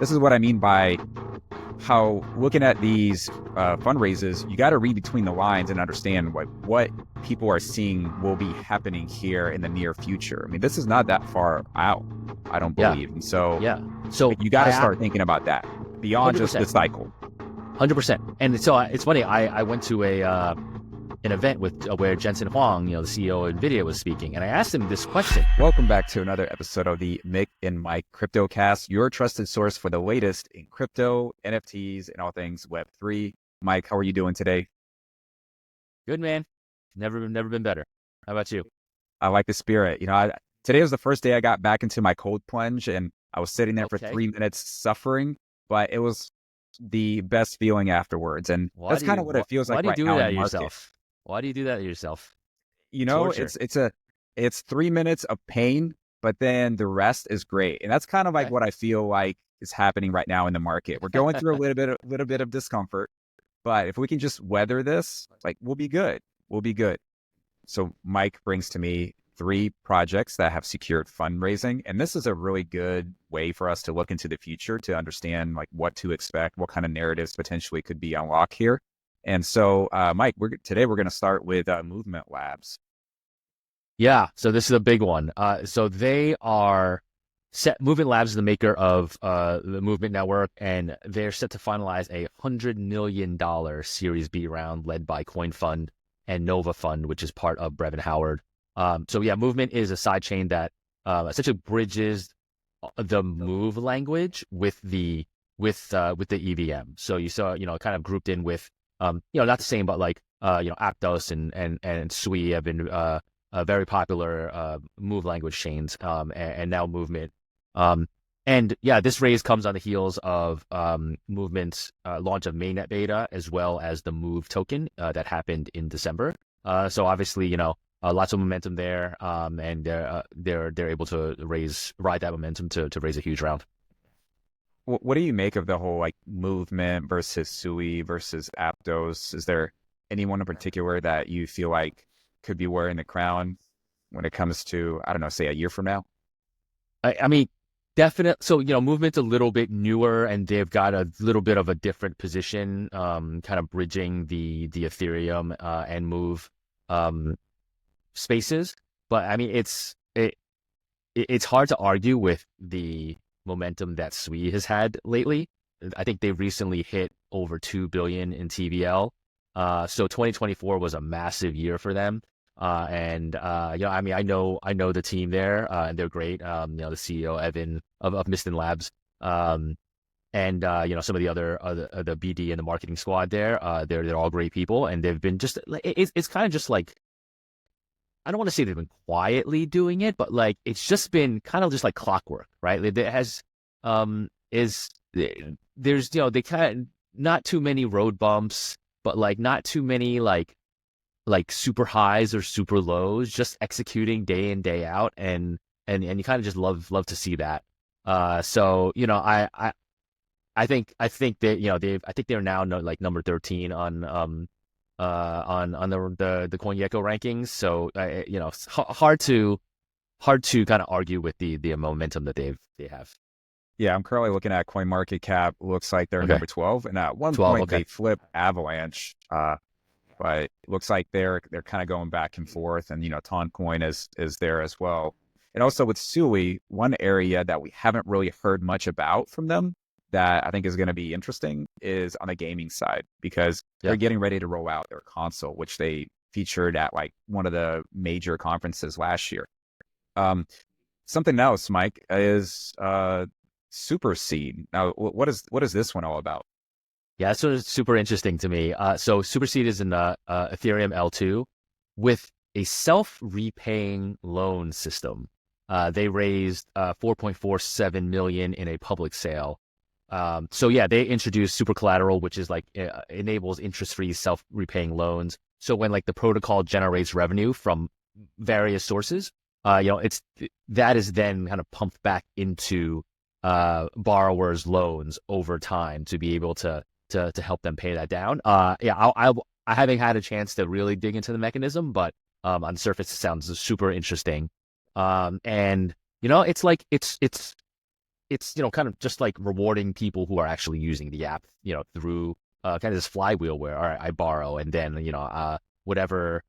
this is what I mean by how looking at these fundraisers, you got to read between the lines and understand what people are seeing will be happening here in the near future. I mean, this is not that far out, I don't Yeah. believe. And so Yeah. So you got to start thinking about that beyond just the 100%. cycle. 100%. And so it's funny. I went to an event with where Jensen Huang, the CEO of NVIDIA, was speaking, and I asked him this question. Welcome back to another episode of the Mick and Mike CryptoCast, your trusted source for the latest in crypto, NFTs, and all things Web3. Mike, how are you doing today? Good, man. Never been better. How about you? I like the spirit. Today was the first day I got back into my cold plunge, and I was sitting there for 3 minutes suffering, but it was the best feeling afterwards. And that's kind of what it feels like right now in the market. Why do you do that to yourself? It's 3 minutes of pain, but then the rest is great. And that's kind of like what I feel like is happening right now in the market. We're going through a little bit of discomfort, but if we can just weather this, we'll be good. We'll be good. So Mike brings to me 3 projects that have secured fundraising. And this is a really good way for us to look into the future to understand what to expect, what kind of narratives potentially could be unlocked here. And so, Mike, today we're going to start with Movement Labs. Yeah, so this is a big one. So they are Movement Labs is the maker of the Movement Network, and they're set to finalize a $100 million Series B round led by Coin Fund and Nova Fund, which is part of Brevin Howard. So yeah, Movement is a sidechain that essentially bridges the Move language with the EVM. So you saw, kind of grouped in with, not the same, but Aptos and Sui have been very popular Move language chains, and now Movement. And yeah, this raise comes on the heels of Movement's launch of mainnet beta, as well as the Move token that happened in December. So obviously, lots of momentum there, and they're able to ride that momentum to raise a huge round. What do you make of the whole Movement versus Sui versus Aptos? Is there anyone in particular that you feel like could be wearing the crown when it comes to, I don't know, say a year from now? I mean, definitely. So, Movement's a little bit newer, and they've got a little bit of a different position, kind of bridging the Ethereum and Move spaces. But I mean, it's hard to argue with the momentum that Sui has had lately. I think they recently hit over 2 billion in TVL. So 2024 was a massive year for them. And I mean, I know the team there, and they're great. The CEO Evan of Miston Labs, and some of the other the BD and the marketing squad there. They're all great people, and they've been just it's kind of just I don't want to say they've been quietly doing it, but it's just been kind of just like clockwork, right? It has there's they kind of not too many road bumps, but not too many like super highs or super lows, just executing day in, day out, and you kind of just love to see that. So I think that I think they're now number 13 on the CoinGecko rankings. So it's hard to kind of argue with the momentum that they have. Yeah, I'm currently looking at CoinMarketCap. Looks like they're number 12, and at one 12, point they flipped Avalanche. But it looks like they're kind of going back and forth, and Toncoin is there as well. And also with Sui, one area that we haven't really heard much about from them that I think is going to be interesting is on the gaming side, because they're getting ready to roll out their console, which they featured at one of the major conferences last year. Something else, Mike, is Superseed. Now, what is this one all about? Yeah, so it's super interesting to me. So Superseed is in the Ethereum L2 with a self-repaying loan system. They raised 4.47 million in a public sale. So yeah, they introduced super collateral, which is enables interest-free self-repaying loans. So when the protocol generates revenue from various sources, that is then kind of pumped back into borrowers' loans over time to be able to help them pay that down. I haven't had a chance to really dig into the mechanism, but on the surface it sounds super interesting. And it's it's kind of just like rewarding people who are actually using the app, through kind of this flywheel where, all right, I borrow, and then whatever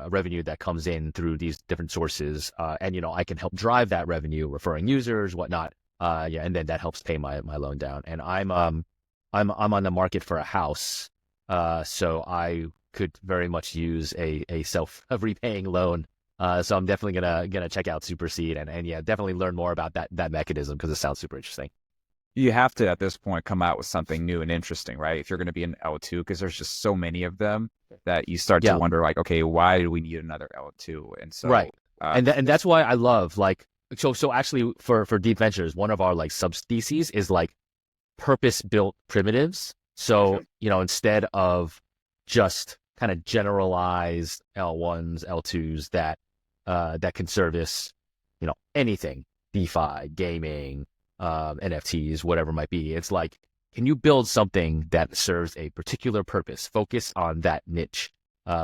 revenue that comes in through these different sources, and I can help drive that revenue, referring users, whatnot. And then that helps pay my loan down. And I'm on the market for a house, so I could very much use a self repaying loan. So I'm definitely gonna check out Superseed and yeah, definitely learn more about that mechanism, because it sounds super interesting. You have to, at this point, come out with something new and interesting, right? If you're going to be an L2, because there's just so many of them that you start to Yeah, wonder, like, okay, why do we need another L2? And so, right. And that's why I love, like, so actually for Deep Ventures, one of our like sub theses is like purpose built primitives. So instead of just kind of generalized L1s, L2s that can service anything, DeFi, gaming, NFTs, whatever it might be. It's like, can you build something that serves a particular purpose, focus on that niche,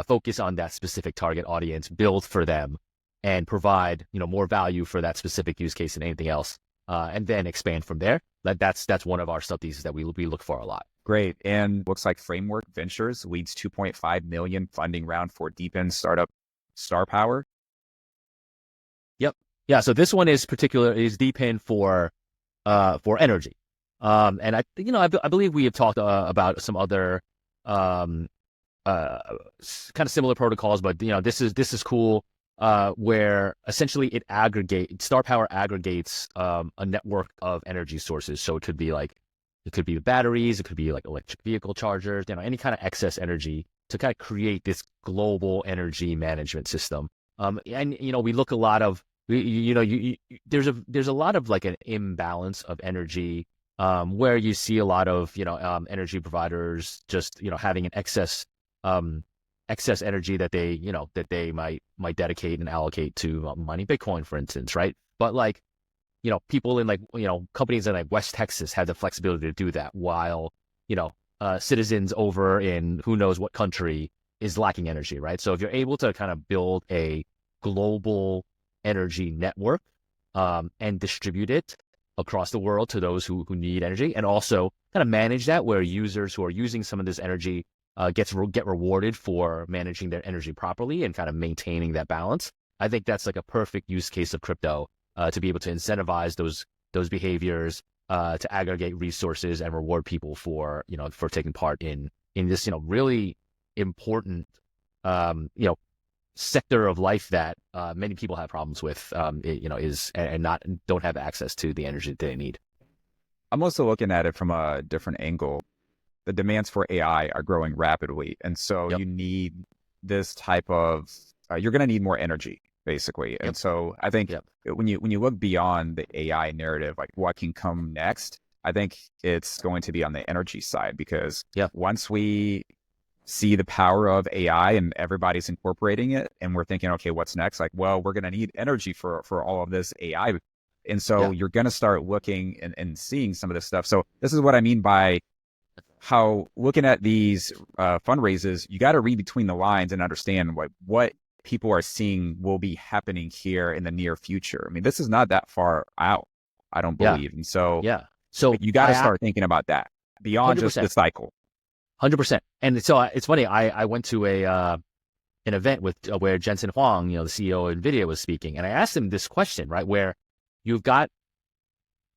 focus on that specific target audience, build for them, and provide more value for that specific use case than anything else, and then expand from there. That's one of our sub theses that we look for a lot. great. And looks like Framework Ventures leads 2.5 million funding round for DePIN startup Starpower. Yep. Yeah. So this one is DePIN for energy. And I believe we have talked about some other kind of similar protocols, but this is cool, where essentially Starpower aggregates a network of energy sources. So it could be the batteries, it could be like electric vehicle chargers, any kind of excess energy, to kind of create this global energy management system. And we look a lot of there's a lot of like an imbalance of energy, where you see a lot of energy providers just having an excess energy that they might dedicate and allocate to mining Bitcoin, for instance, right? But like people in like companies in like West Texas have the flexibility to do that, while citizens over in who knows what country is lacking energy, right? So if you're able to kind of build a global energy network, and distribute it across the world to those who need energy, and also kind of manage that, where users who are using some of this energy get rewarded for managing their energy properly and kind of maintaining that balance. I think that's like a perfect use case of crypto, to be able to incentivize those behaviors, to aggregate resources and reward people for taking part in this really important sector of life that many people have problems with, don't have access to the energy that they need. I'm also looking at it from a different angle. The demands for AI are growing rapidly. And so Yep. you need this type of, you're going to need more energy, basically. And Yep. so I think Yep. when you look beyond the AI narrative, like what can come next, I think it's going to be on the energy side, because Yep. once we see the power of AI and everybody's incorporating it, and we're thinking, okay, what's next? Like, well, we're going to need energy for all of this AI. And so Yeah. you're going to start looking and seeing some of this stuff. So this is what I mean by how looking at these fundraisers, you got to read between the lines and understand what people are seeing will be happening here in the near future. I mean, this is not that far out, I don't Yeah. believe. And so Yeah. So you got to start thinking about that beyond just the 100%. cycle. 100%. And so it's funny. I went to an event with where Jensen Huang, the CEO of NVIDIA, was speaking, and I asked him this question, right? Where you've got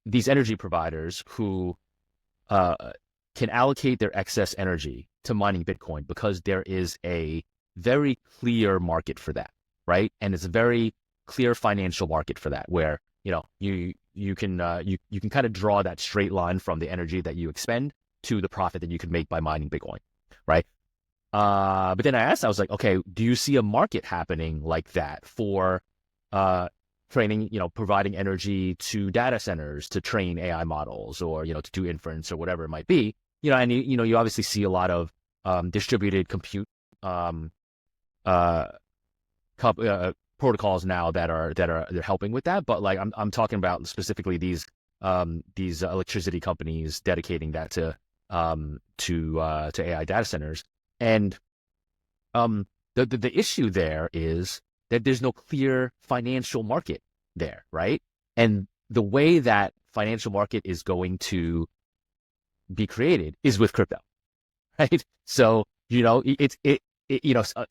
these energy providers who can allocate their excess energy to mining Bitcoin, because there is a very clear market for that, right? And it's a very clear financial market for that, where you can kind of draw that straight line from the energy that you expend to the profit that you could make by mining Bitcoin, right? But then I was like, okay, do you see a market happening like that for training, providing energy to data centers to train AI models, or to do inference or whatever it might be? And you obviously see a lot of distributed compute protocols now that are they're helping with that. But like I'm talking about specifically these electricity companies dedicating that to AI data centers. And the issue there is that there's no clear financial market there, right? And the way that financial market is going to be created is with crypto, right? So,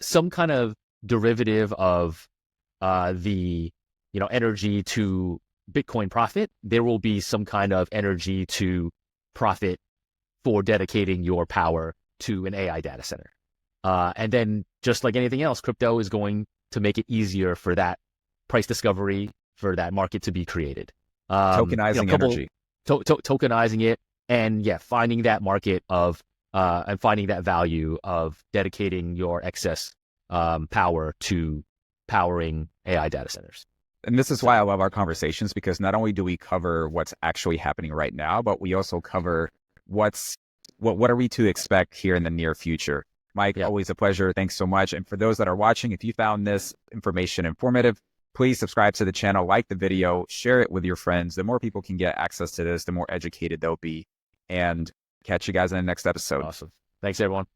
some kind of derivative of the, energy to Bitcoin profit, there will be some kind of energy to profit for dedicating your power to an AI data center. And then just like anything else, crypto is going to make it easier for that price discovery, for that market to be created. Tokenizing energy. Tokenizing it, and finding that market of and finding that value of dedicating your excess power to powering AI data centers. And this is why I love our conversations, because not only do we cover what's actually happening right now, but we also cover what are we to expect here in the near future. Mike, always a pleasure. Thanks so much. And for those that are watching, if you found this information informative, please subscribe to the channel, like the video, share it with your friends. The more people can get access to this, the more educated they'll be. And catch you guys in the next episode. Awesome. Thanks, everyone.